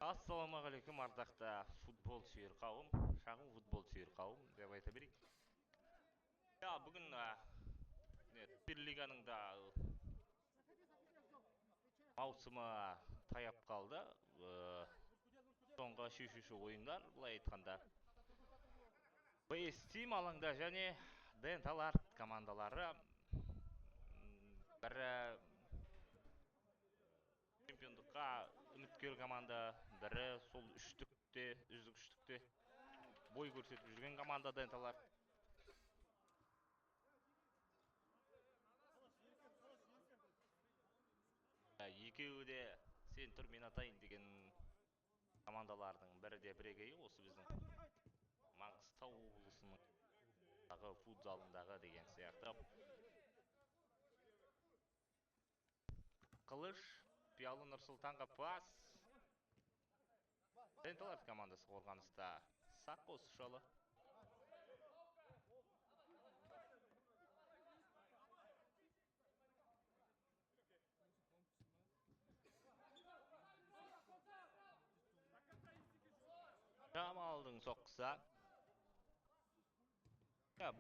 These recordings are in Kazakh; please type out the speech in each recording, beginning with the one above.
Ассалаумағалейкум ардақты футбол сүйер қауым, шағын футбол сүйер қауым деп айта берейік. Бүгін Суперлиганың да маусымы таяп қалды. Соңғы шешуші ойындар, бұлай айтқанда. БС Тим алаңда және Дентал Арт командалары бірі чемпиондыққа үміткер команда, бірі сол үздік үштікте бой көрсетіп жүрген команда Дентал Арт. Екеуі де сен тұр мен атайын деген командалардың бірі де бірегейі осы біздің Маңғыстау облысының футзалындағы деген сияқты. Қылыш Пиалы Нұрсұлтанға пас. Дентал Арт командасы қорғаныста сақ қосышалы. Жамалдың соққысы.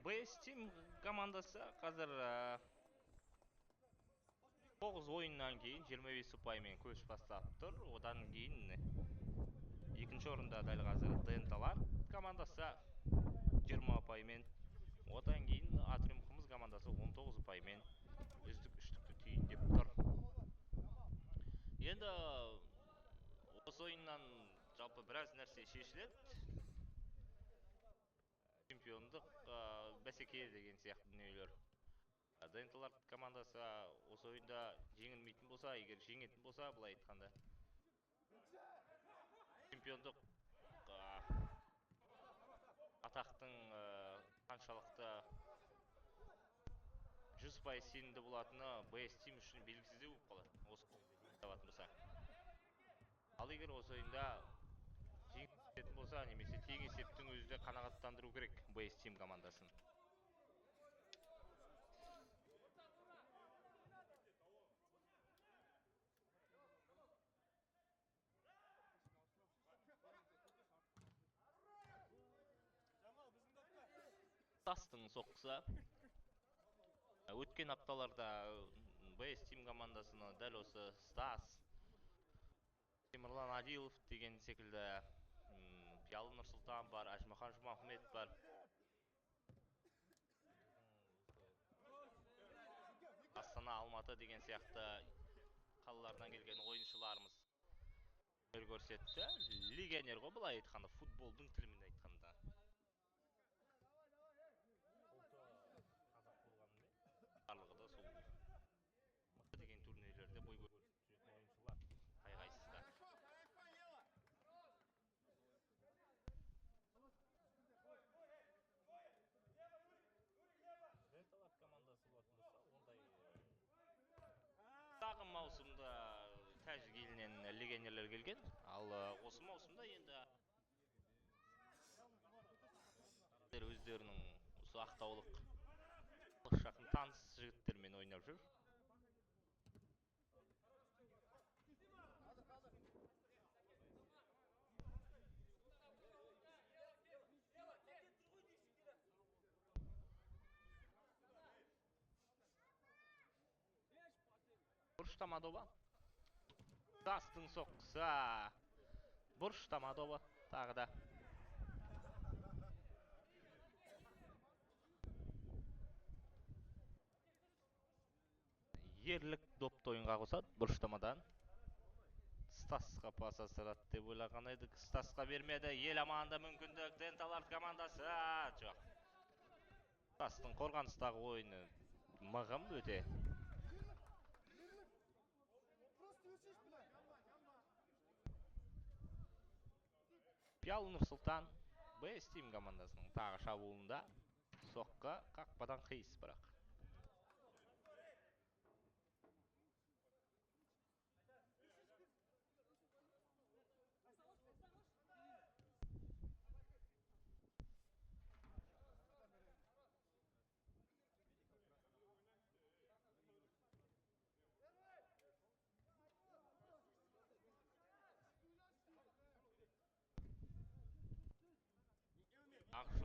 БС Тим командасы қазір 9 ойыннан кейін 25 ұпаймен көш бастап тұр. Одан кейін екінші орында дәл қазір Дентал Арт командасы 20 ұпаймен. Одан кейін Атырым Қымыз командасы 19 ұпаймен үздік үштікті түйіндеп тұр. Енді осы ойыннан жалпы біраз нәрсе шешіледі. Чемпиондық бәсеке деген сияқты дүниелер. Дентал Арт командасы осы ойында жеңілмейтін болса, егер жеңетін болса, бұлай айтқанда чемпиондық атақтың қаншалықты 100% сенімді болатыны БС Тим үшін белгісіздеу болып қалады. Осы табатын болса. Ал егер осы ойында жеңетін болса, немесе тең есептің өзі де қанағаттандыру керек БС Тим командасын. Стастың соққысы. Өткен апталарда БС Тим командасына дәл осы Стас, Темірлан Адилов деген секілді Пиалы Нұрсұлтан бар, Ажмахан Жұмахмет бар. Астана, Алматы деген сияқты қалалардан келген ойыншыларымыз көрсетті. Легионер ғой, бұлай айтқанда, футболдың тілімен айтқанда. Барлығы да сол мықты деген турнирлерде бой көрсететін ойыншылар. Қайғайсызда. Дентал Арт командасы болатын болса, ондай сағын маусымда Тәжік елінен легионерлер келген. Ал осы маусымда енді өздерінің осы ақтаулық жақын таныс жігіттермен ойнап жүр. Бұрышта Мадоба. Стастың соққысы. Бұрышта Мадоба тағы да. Ерлік допты ойынға қосады бұрыштамадан. Стасқа пас асырады деп ойлаған едік. Стасқа бермеді. Ел аманда мүмкіндік. Дентал Арт командасы. Жоқ. Стастың қорғаныстағы ойыны мығым өте. Пиалы Нұрсұлтан БС Тим командасының тағы шабуылында соққы қақпадан қиыс бірақ.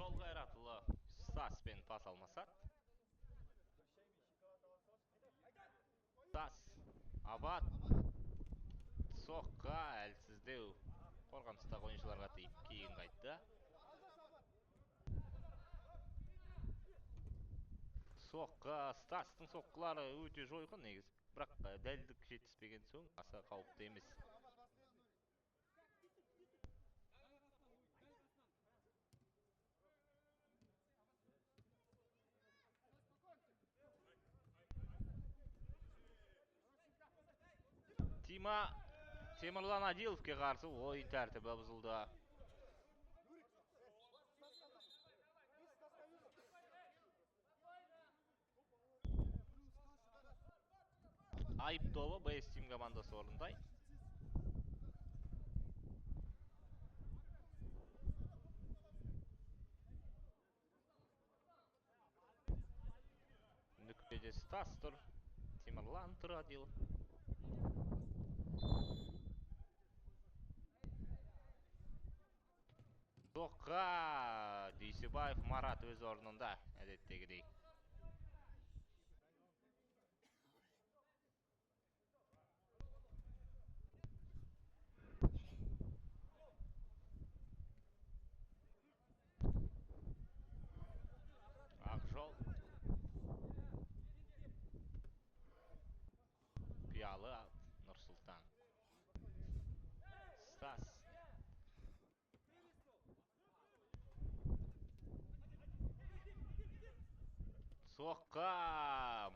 Жол Қайратұлы Стаспен пас алмасады. Стас, Абат, соққа әлсіздеу. Қорғаныстағы ойыншыларға тиіп кейін қайтты. Соққа, Стастың соққылары өте жойқын негіз. Бірақ дәлдік жетіспеген соң аса қауіпті емес. Темірлан Адиловке қарсы ойын тәртібі бұзылды. Айыпдолы БС Тим командасы орындайды. Нүктеде Стас тұр, Темірлан тұр Адилов. Соққа Дүйсебаев Марат өз орнында әдеттегідей. Ақжол. Пиалы Нұрсұлтан. Стас. Соққа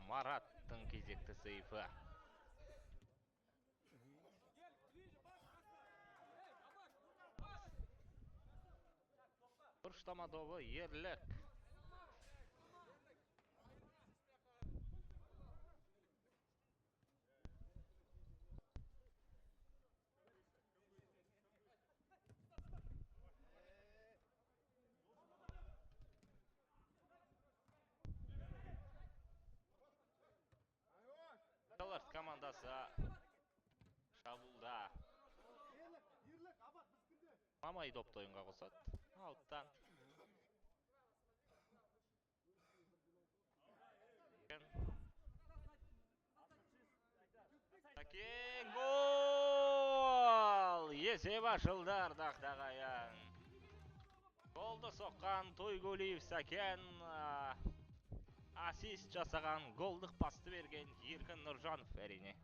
Мараттың кезекті сейфі. Бұрыштама добы ерлік. Таларт командасы шабуылда. Мамай допты ойынға қосады. Ауттан. Сәкен гол! Есеп ашылды ардақтағаян. Голды соққан Тойгулиев Сәкен, ассист жасаған, голдық пасты берген Еркін Нұржанов әрине.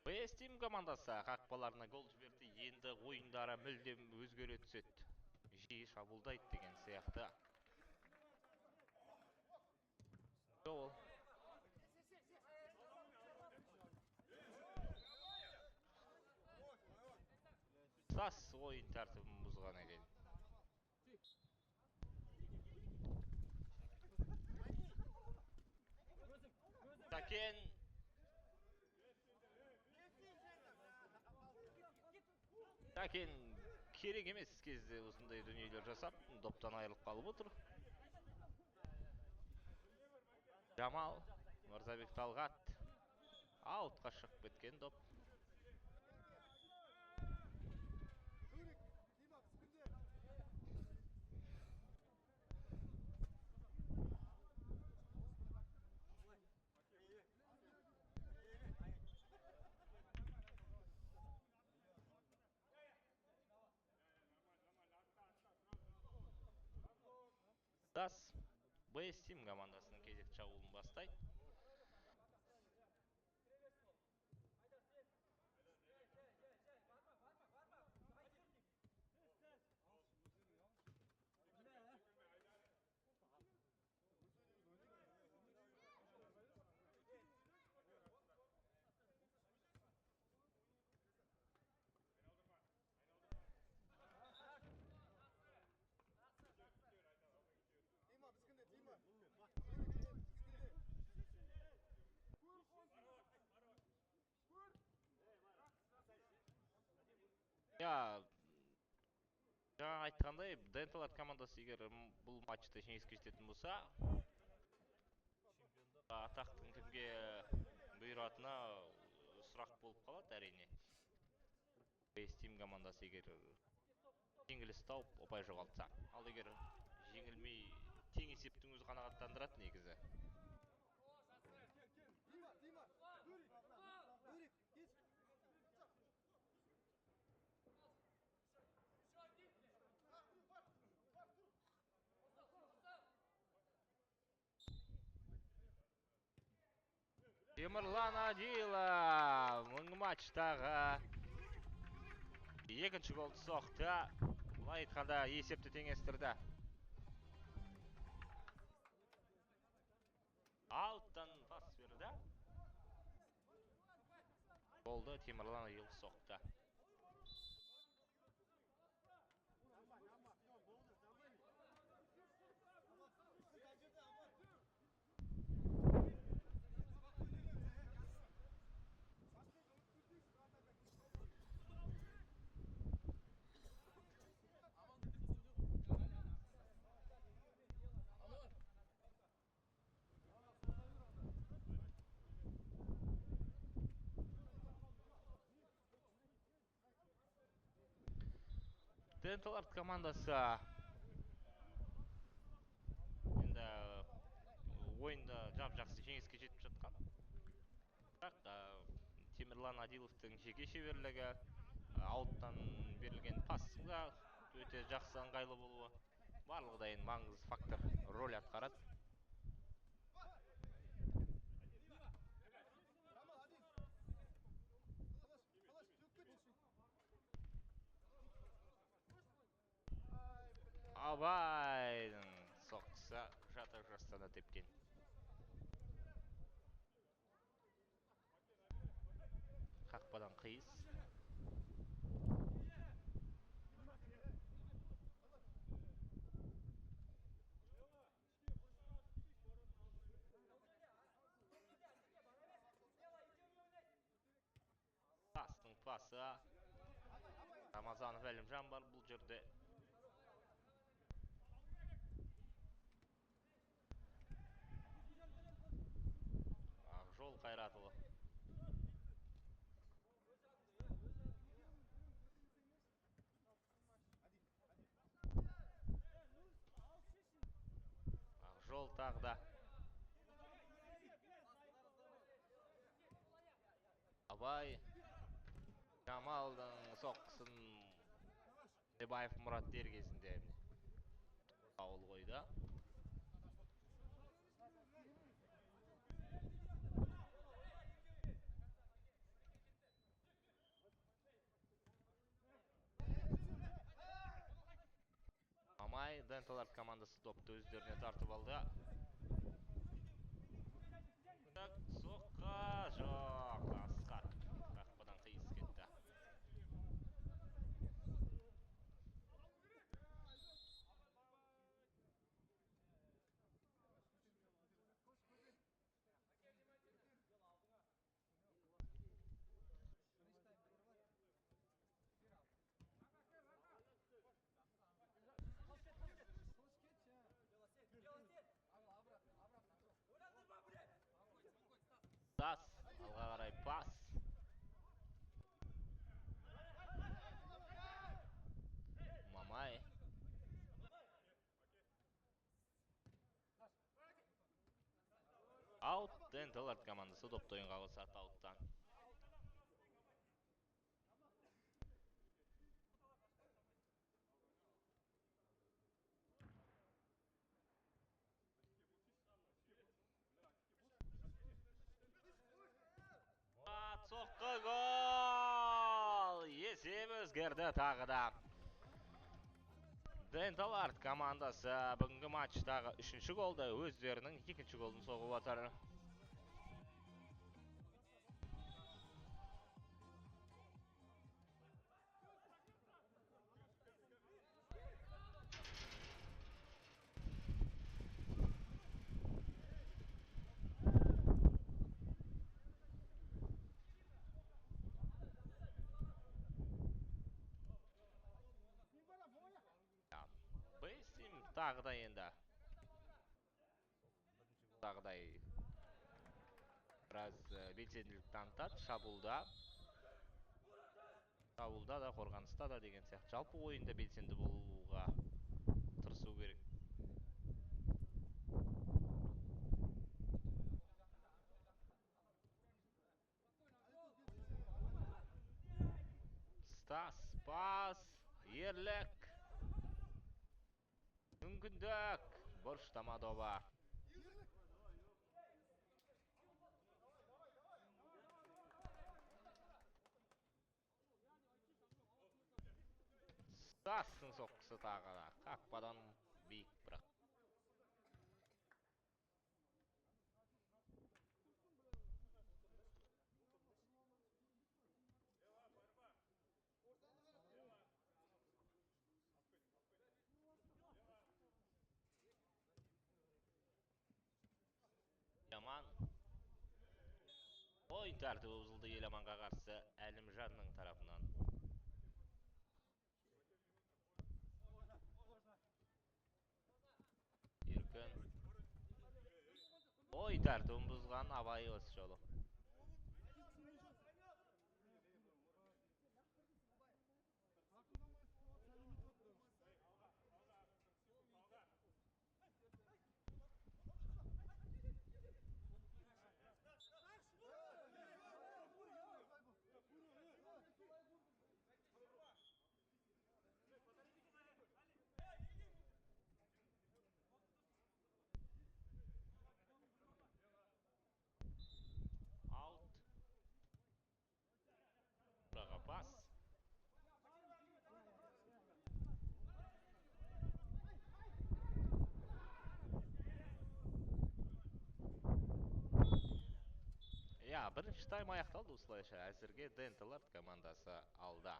БС Тим командасы қақпаларына гол жіберді, енді ойындары мүлдем өзгере түседі. Жиі шабуылдайды деген сияқты. Гол. Стас ойын тәртібін бұзған екен. Сәкен керек емес кезде осындай дүниелер жасап, доптан айырылып қалып отыр. Жамал, Мырзабек Талғат, аутқа шығып кеткен доп. Стас БС Тим командасының кезекті шабуылын бастайды. Я жаңа айтқандай, Dental Art командасы егер бұл матчта жеңіске жететін болса, атақтың кімге бұйыратына сұрақ болып қалады әрине. Steam командасы егер жеңіліс тауып ұпай жоғалтса. Ал егер жеңілмей тең есептің өзі қанағаттандырады негізі. Темірлан Адилов мұңғы матчтағы екінші голды соқты. Бұлай айтқанда есепті теңестірді. Ауттан пас берді. Голды Темірлан Адилов соқты. Dental Art командасы енді ойында жап-жақсы жеңіске жетіп жатқан. Бірақ Темірлан Адиловтың жеке шеберлігі, ауттан берілген пастың да өте жақсы ыңғайлы болуы барлығы да енді маңызды фактор роль атқарады. Абайдың соққысы жатыр жастана тепкен. Қақпадан қиыс. Пастың пасы. Рамазанов Әлімжан бар бұл жерде. Ақжол Қайратұлы. Ақжол тағда. Абай Жамалдың соққысын Дебаев Мұрат дер кезінде ауыл қойды. Мамай Dental Art командасы допты өздеріне тартып алды. Соққа жоқ, Асқар қақпадан қиыс кетті. Тас, алға қарай пас. Мамай. Аут, Dental Art командасы допты ойынға қосады ауттан. Соққы гол! Есеп өзгерді тағы да. Dental Art командасы бүгінгі матчтағы үшінші голды өздерінің екінші голын соғып отыр. тағыдай енді тағыдай біраз белсенділік танытады шабуылда да қорғаныста да деген сияқты жалпы ойында белсенді болуға тырысу керек. Стас пас ерлік мүмкіндік бұрыштама доба. Стастың соққысы тағы да қақпадан биік бірақ. Яман ойын тәртібі бұзылды Еламанға қарсы Әлімжанның тарапынан. Еркін ойын тәртібін бұзған Абай осы жолы. Аут. Бұраға пас. Бірінші тайм аяқталды осылайша. Әзірге Денталард командасы алда.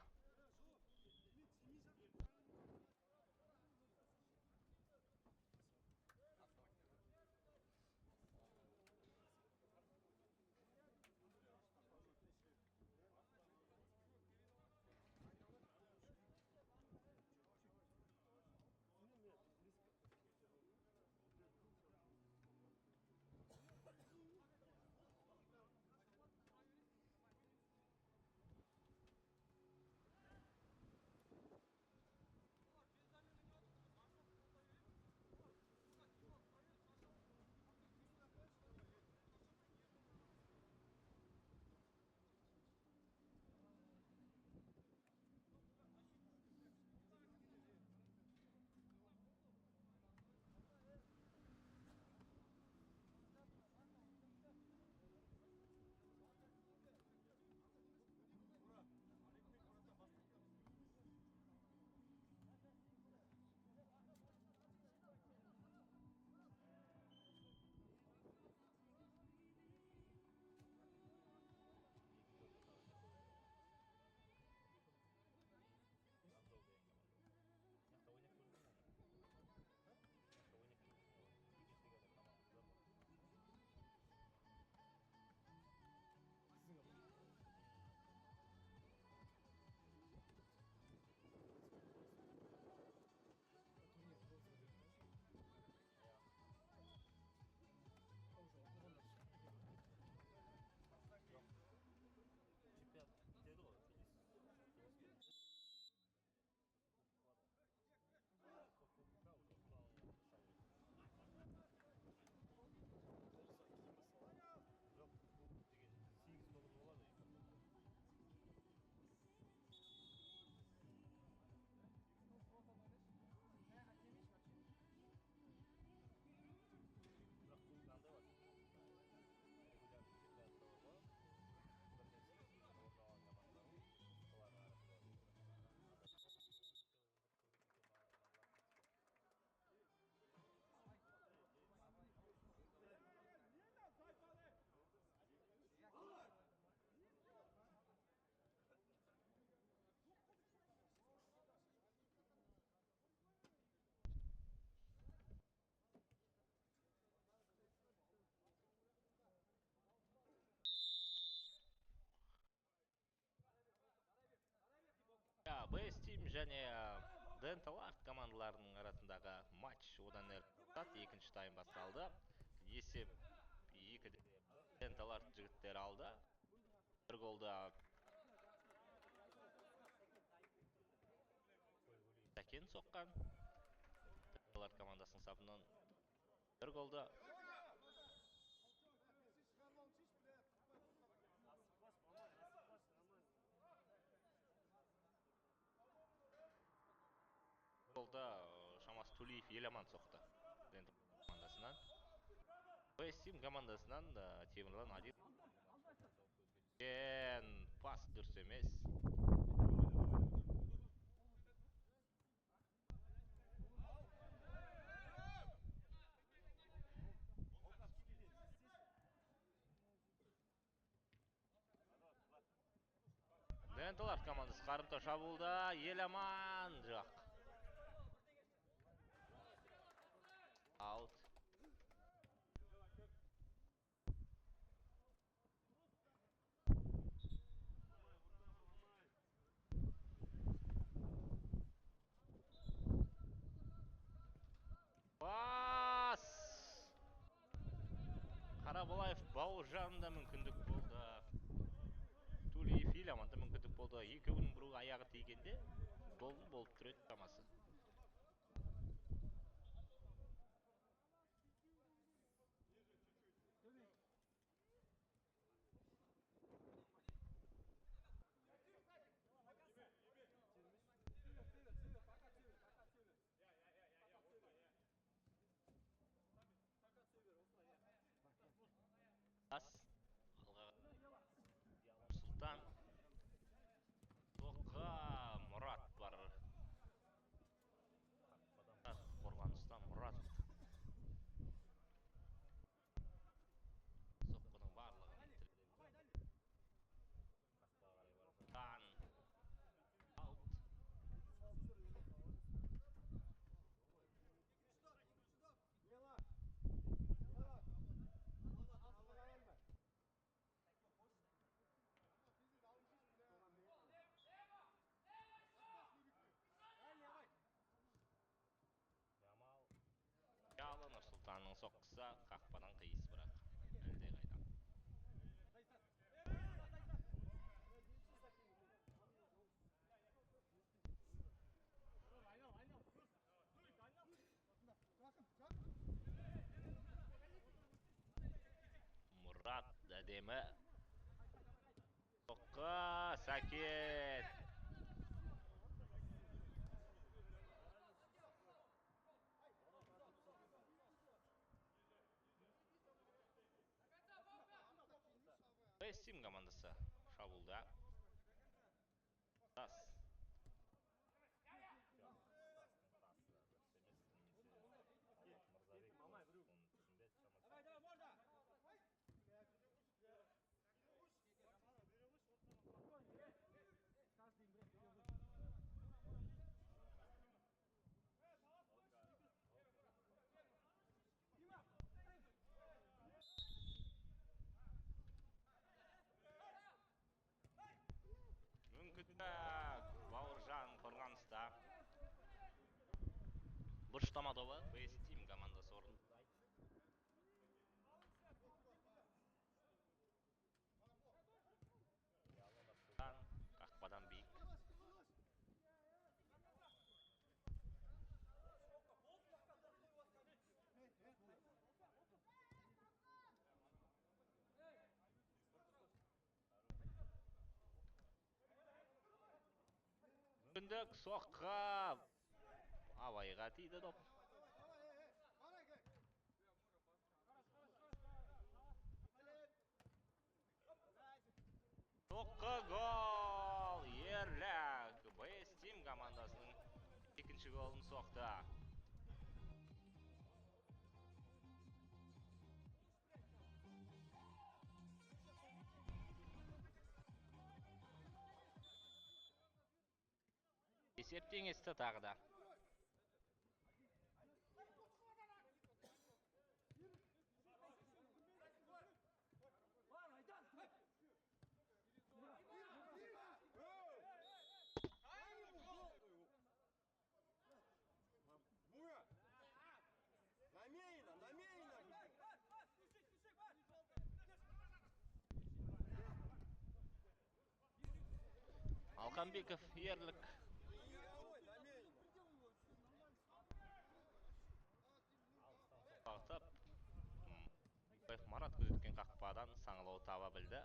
Best Team және Dentalart командалары командаларының арасындағы матч одан әрі жалғасады. Екінші тайм басталды. Есеп 2-де Денталар жігіттері алды. Бір голда Сәкен соққан. Денталар командасының сапынан бір голда голда шамасы Тулиев Еламан соқты. Денталар командасынан. Вестим командасынан Темірлан Адил. Пас дұрыс емес. Денталар командасы қарымта шабуылда. Еламан жоқ. Аут. Пас! Қарабалаев Бауыржан да мүмкіндік болды. Тулиев Еламан да мүмкіндік болды. Екеуінің біреуі аяғы тигенде гол болып тұрады шамасы. Сұлтан Тоққа Мұрат бар. Қорғаныстан Мұрат. Соққының барлығын Тан аут. Ялы Нұрсұлтанның соққысы қақпадан қиыс бірақ. Әлде қайдан. Мұрат әдемі. Соққы Сәкен. Вестим командасы шабуылда. Тас. Мүмкіндік Бауыржан қорғаныста. Бұрыштама добы Вестим командасы орындайды. Қақпадан биік. Мүмкіндік соққы. Абайға тиді доп. Соққы гол. Ерлік. Вестим командасының екінші голын соқты. Есеп теңесті тағы да. Арханбеков ерлік бағытып Марат көзеткен қақпадан саңылау таба білді.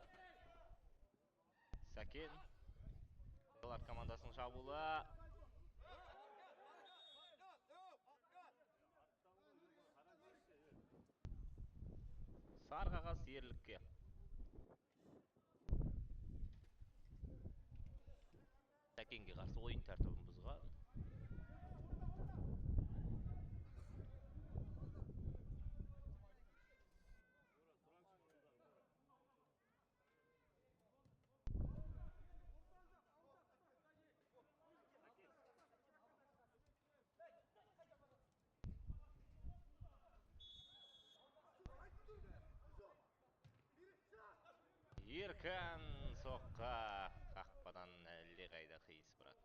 Сәкен Олар командасының шабуылы. Сары қағаз ерлікке. Сәкенге қарсы ойын тәртібін бұзған. Еркін соққа қақпадан әлде қайда қиыс бірақ.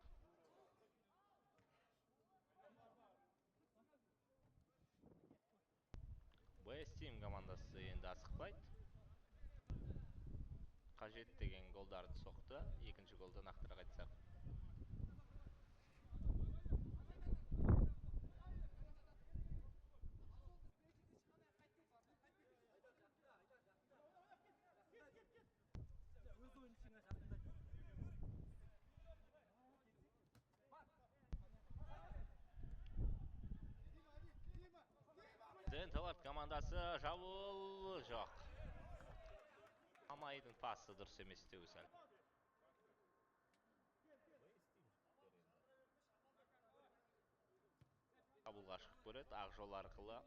Бэстим командасы енді асықпайды. Қажет деген голдарды соқты. Екінші голды нақтырақ айтсақ. Денталард командасы шабуыл жоқ. Амайдың пасы дұрыс емес деу сәл. Шабуылға шығып көреді ақ жол арқылы.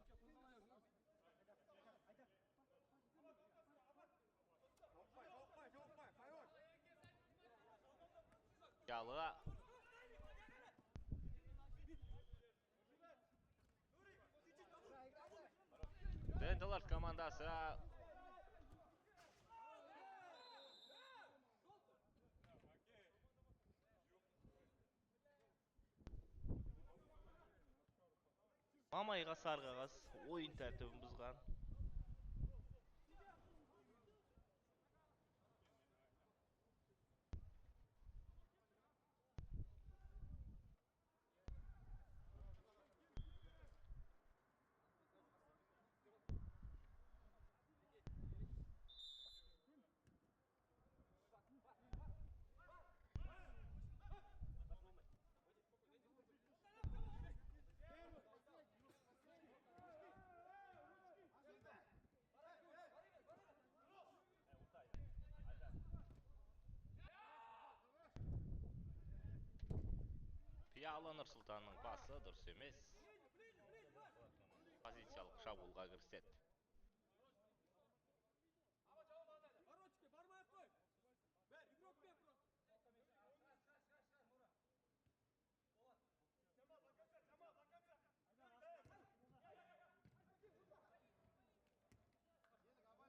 Ялы. Денталард командасы Мамайға сары қағаз ойын тәртібін бұзған. Пиалы Нұрсұлтанның басы дұрыс емес. Позициялық шабуылға кіріседі.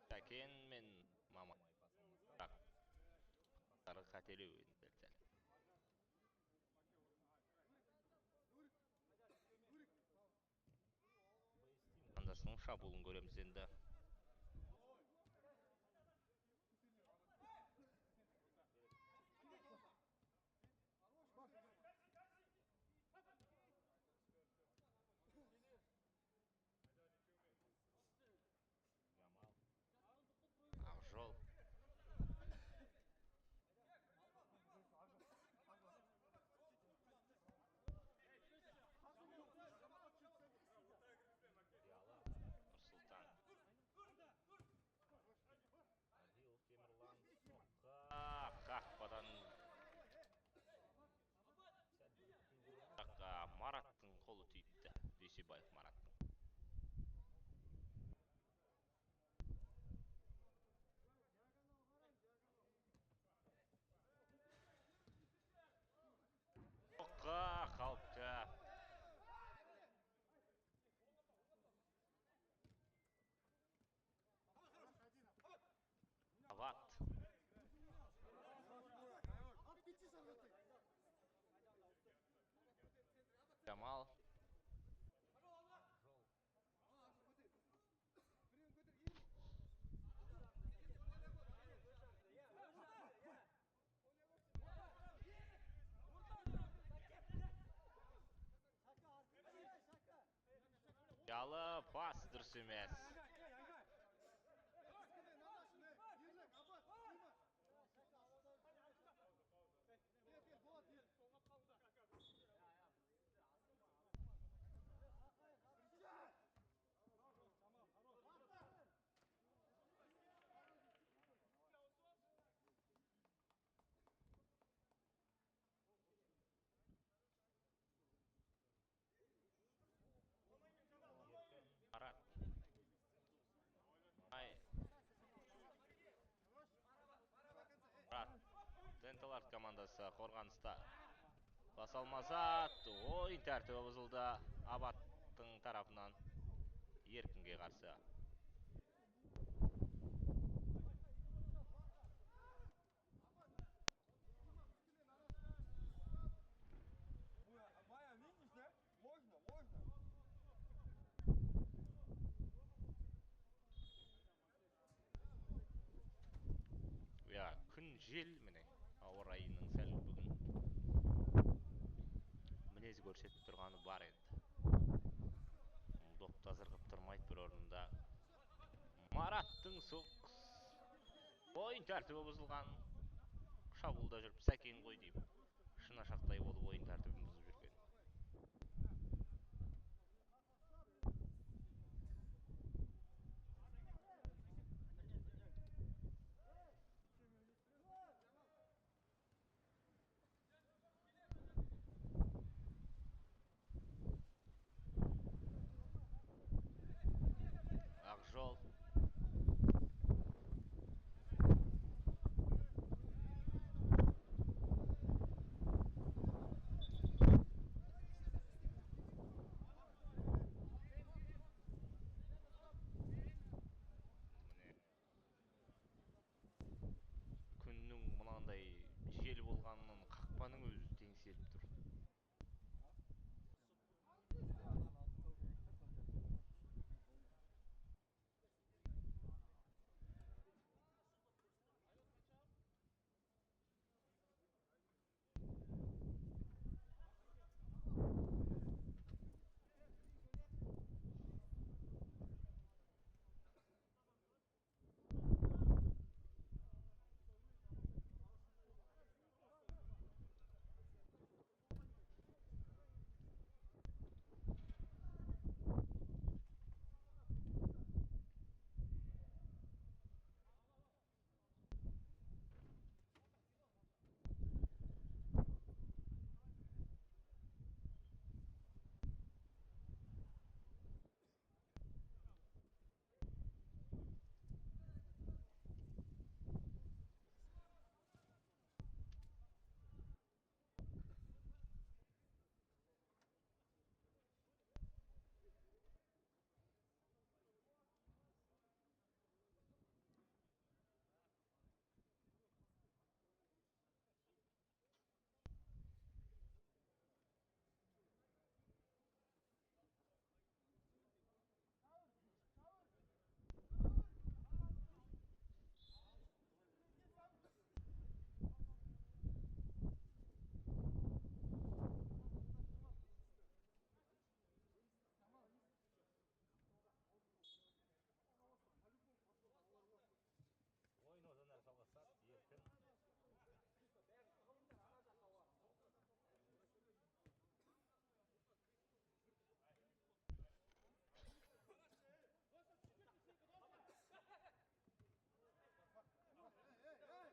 Сәкен мен Мамай пастары қателеу енді сәл. Командасының шабуылын көреміз енді. Ақжол. Нұрсұлтан. Қиялы пас дұрыс емес. Марат. Марат. Денталард командасы қорғаныста. Пас алмаса, ойын тәртібі бұзылды Абаттың тарапынан еркінге қарсы. Күн жел міне, ауа райының сәл бүгін мінез көрсетіп тұрғаны бар енді. Допты азырғып тұрмайды бір орында. Мараттың соққыс. Ойын тәртібі бұзылған. Шабуылда жүріп сәкен ғой деймін. Шынашақтай болып ойын тәртібін бұзып жүрген. Ақжол. Күннің мынандай жел болғанынан қақпаның өзі теңселіп тұр. Ойын одан әрі жалғасады, еркін.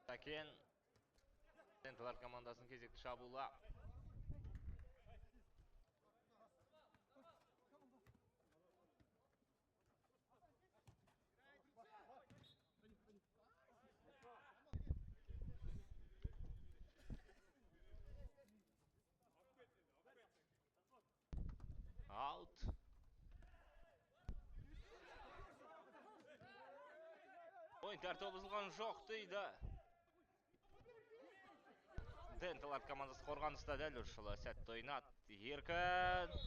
Сәкен. Денталард командасының кезекті шабуылы. Аут. Ойын тәртібі бұзылған жоқ дейді. Денталард командасы қорғаныста дәл ұршылы сәтті ойнады. Еркін.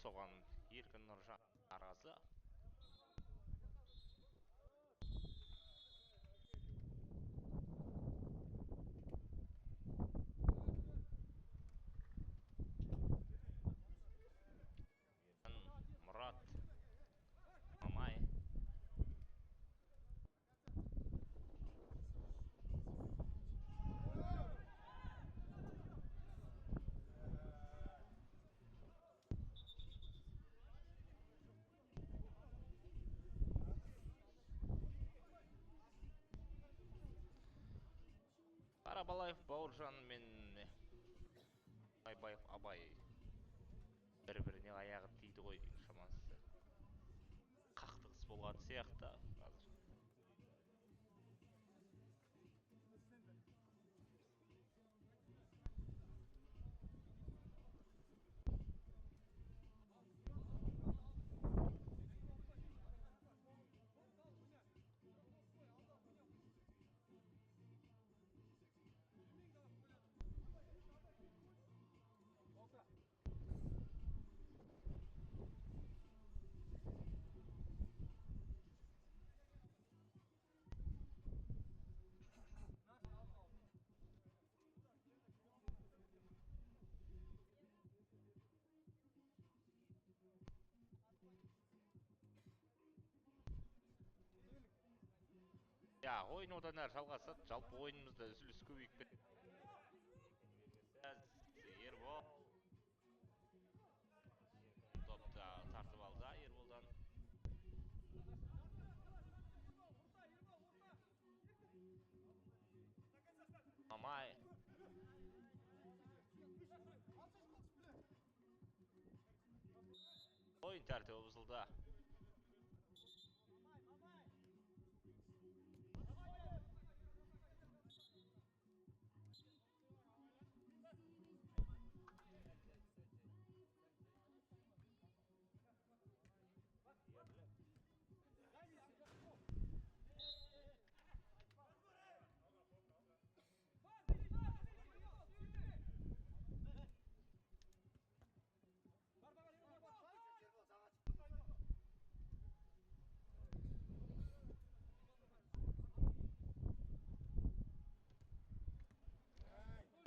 соған Еркін Нұржан арғасы. Мұрат Мамай. Қарабалаев Бауыржан мен Айбаев Абай бір-біріне аяғы тиді ғой дейін шамасы. Қақтығыс болған сияқты қазір. Ойын одан әрі жалғасады. Жалпы ойынымызда үзіліс көбейіп кетті. Ербол допты тартып алды Ерболдан. Мамай. Ойын тәртібі бұзылды.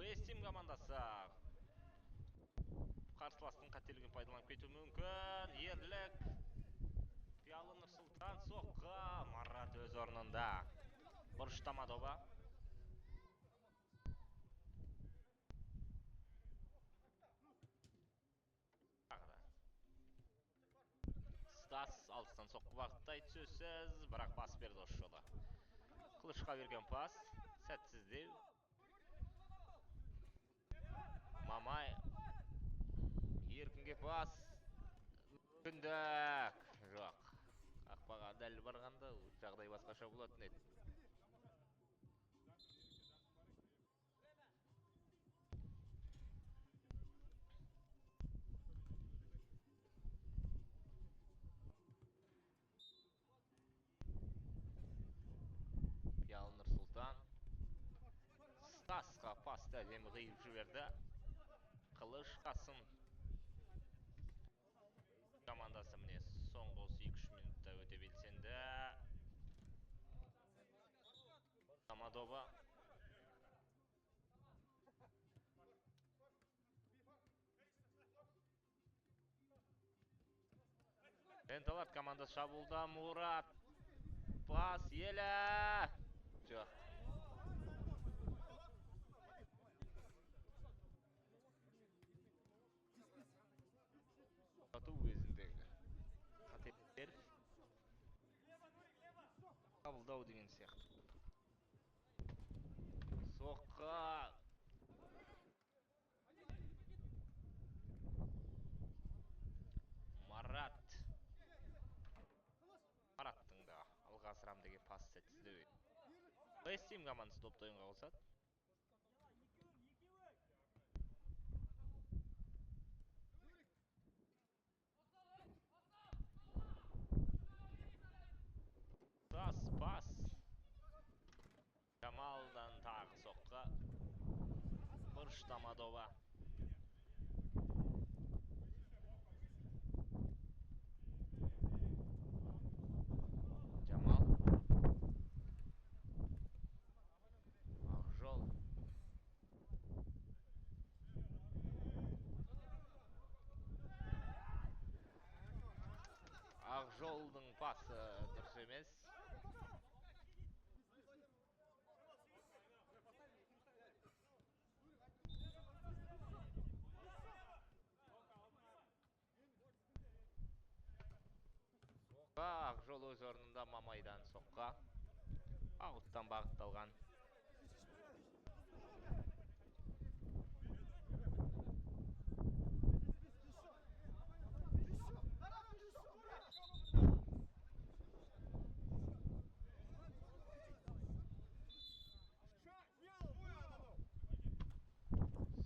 Вестим командасы қарсыластың қателігін пайдаланып кетуі мүмкін. Ерлік. Пиалы Нұрсұлтан соққы. Марат өз орнында. Бұрыштама доба. Стас алыстан соққы бағыттай сөзсіз, бірақ пас берді осы жолы. Қылышқа берген пас, сәтсіздеу. Мамай. Еркінге пас. Мүмкіндік. Жоқ. Қақпаға дәл барғанда жағдай басқаша болатын еді. Пиалы Нұрсұлтан. Стасқа пасты әдемі қиып жіберді. Қылыш Қасым командасы міне соңғы 2-3 минутта өте белсенді. Амадоба. Тенталар командасы шабуылда. Мұрат. Пас елі. Жоқ. Ату кезіндегі қатерлер қабылдау деген сияқты. Соққы. Марат. Мараттың да алға асырам деген пас сәтсіздеу. Вестим командасы допты ойынға қосады. Пас. Жамалдан тағы соққы. Бұрыштама доба. Ақжолдың пасы дұрыс емес. Ақжол өз орнында Мамайдан соққа. Ауттан бағытталған.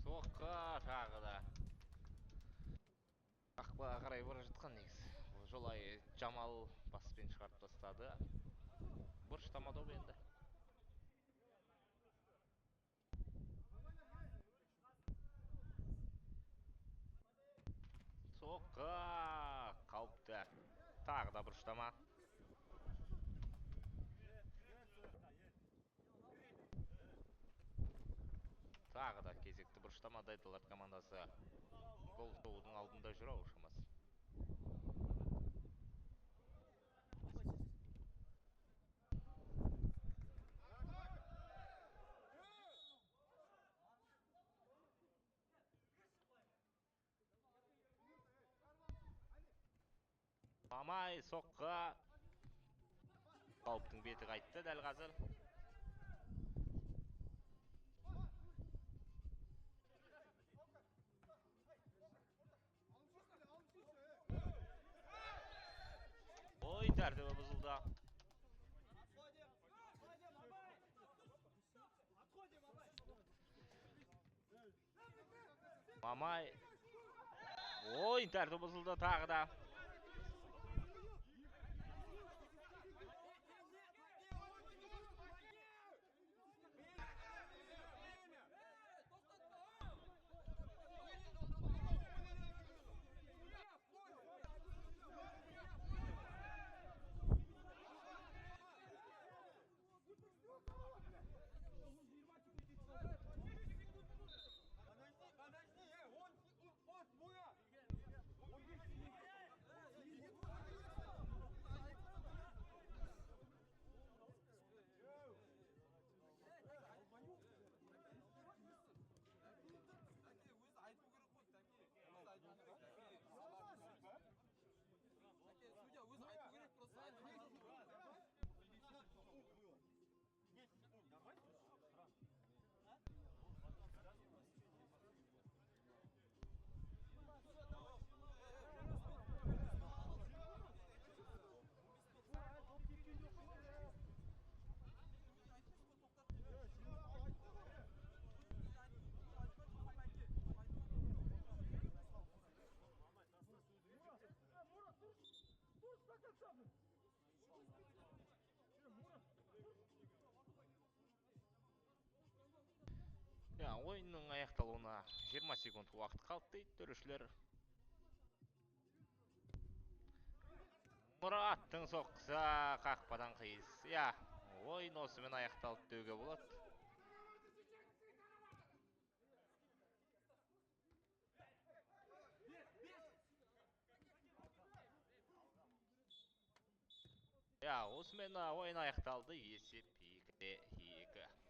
Соққа тағы да. Қақпаға қарай бара жатқан негізі. Жолай Жамал паспен шығарып тастады. Бұрыштамады ол енді. Соққа қауіпті. Тағы да бұрыштама. Тағы да кезекті бұрыштама Дайдалар командасы. Гол соғудың алдында жүр ау шамасы. Мамай соққа. Қауіптің беті қайтты дәл қазір. Ой, тәртібі бұзылды. Мамай. Ой, тәртібі бұзылды тағы да. Ойынның аяқталуына 20 секунд уақыт қалды дейді төрешілер. Мұраттың соққысы қақпадан қиыс. Ойын осымен аяқталды деуге болады. Осымен ойын аяқталды. Есеп 2-2.